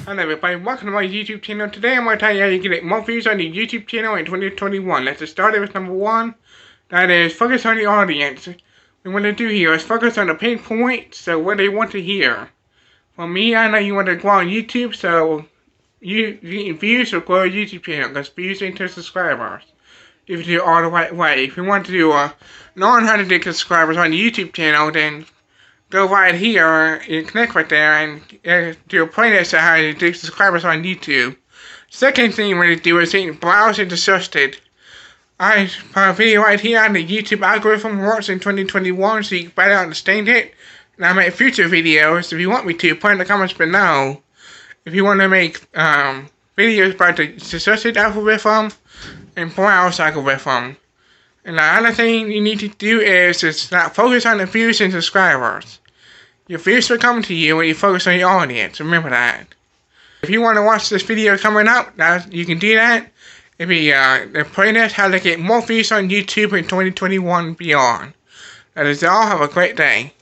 Hello everybody, welcome to my YouTube channel. Today I'm going to tell you how you get more views on your YouTube channel in 2021. Let's start with number one. That is focus on the audience. What we want to do here is focus on the pain points, so what they want to hear. For me, I know you want to grow on YouTube, so views will grow your YouTube channel, because views into subscribers. If you do it all the right way. If you want to do learn how to get subscribers on the YouTube channel, then go right here and click right there and do a playlist of how to do subscribers on YouTube. Second thing you want to do is browse into searched. I put a video right here on the YouTube algorithm works in 2021 so you can better understand it. And I make future videos. If you want me to, put in the comments below. If you want to make videos about the searched algorithm and browse algorithm. And the other thing you need to do is not focus on the views and subscribers. Your views will come to you when you focus on your audience. Remember that. If you want to watch this video coming up, you can do that. It'll be the playlist how to get more views on YouTube in 2021 and beyond. That is all. Have a great day.